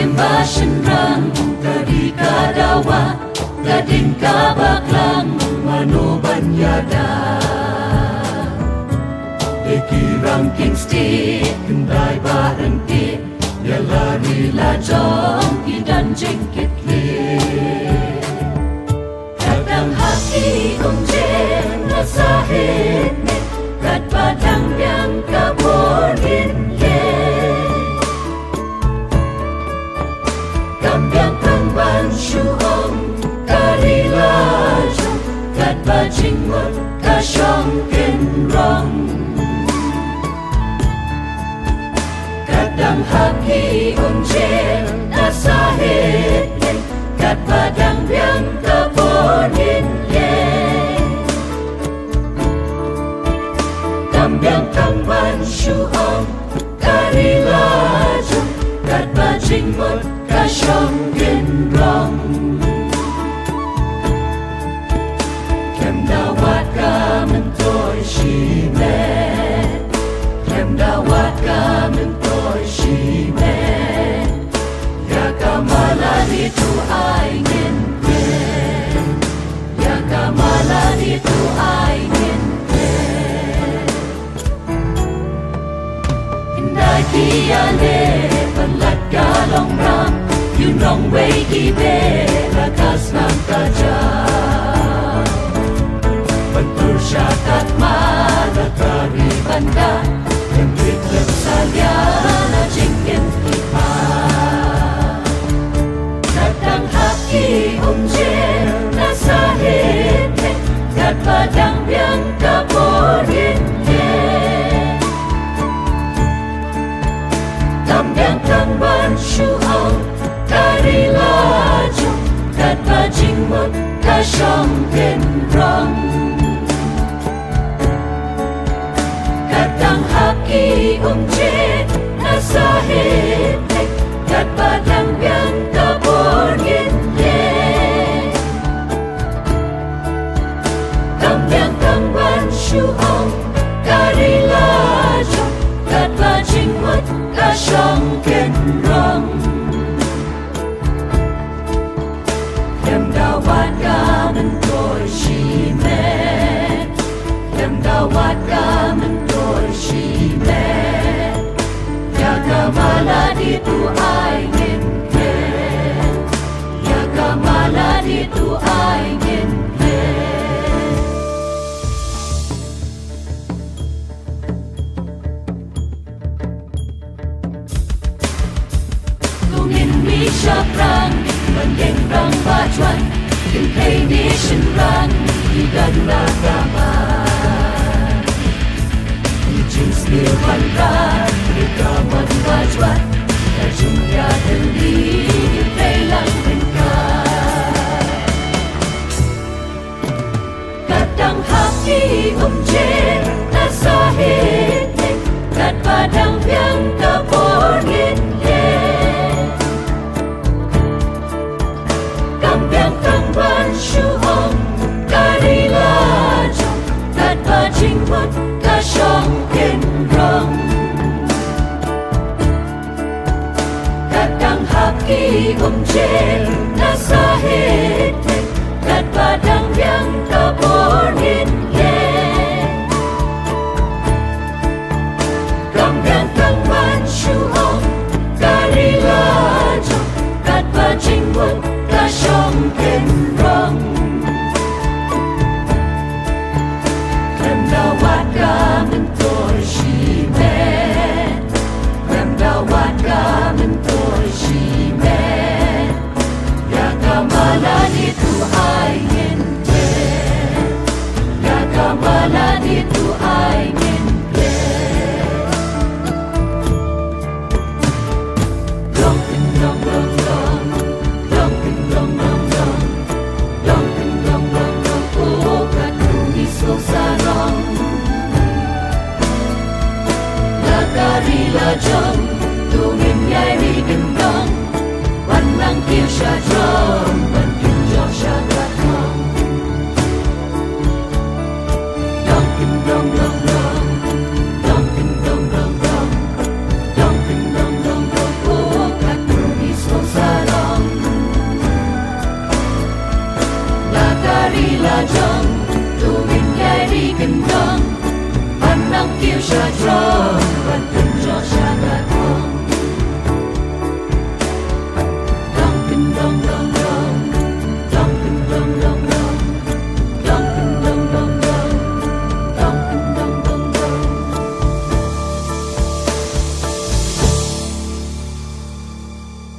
Senrang dari kadawa gading kabaklang manubanyada Dekirang kingstik kendai barengki ya lari lajong idan jengkit le kadang hati umjen nasahit ne kat padang yang kaborin ye Kambiang tangban syuhong karilajong kat bajingmut kasyong kenrong Kadang haki umjen nasahit ye kat padang yang kaborin ye Kambiang tangban syuhong karilajong kat bajingmut kasyong kenrong Kem dawat ka mentoy shimet Kem dawat ka mentoy shimet Ya kamalan itu ay ngenten Ya kamalan itu ay ngenten Inday kiyale penlat galong ram Yun rong way kibe lakas ng kajang Bentur syakat malakari banda Yang biglang salya na jingin ipa Kadang haki umjen nasahit Kat padang yang kaborin Kambiang tangban syuhong karilajong kat bajingmut kasyong kenrong Kadang haki umjen nasahit kat padang yang kaborin ye Kambiang tangban syuhong karilajong kat bajingmut kasyong kenrong Kem dawat ka mentoy shimet Kem dawat ka mentoy shimet Ya kamalan itu ay ngenten Ya kamalan itu ay ngenten Tungin mi syaprang Mendeng rang bajuan Kim play nation rang Idan ragaman Ijin stil bandar Rikaman bajuan Kajung ya deli Kim play lang bengkar Kadang haki umjen nasahit Kat padang yang kaborin Kambiang tangban syuhong karilajong kat bajingmut kasyong kenrong Kadang haki umjen nasahit kat padang yang kaborin ye Kambiang tangban syuhong karilajong kat bajingmut kasyong kenrong Kem dawat ka mentoy shimet Kem dawat ka mentoy shimet Ya kamalan itu ay ngenten Ya kamalan itu ay ngenten Dong dong dong dong Dong dong dong dong Dong dong dong dong Oh katunis ko sarong Lakari lajong Tungin yay gendong Wan lang kiyo siya jong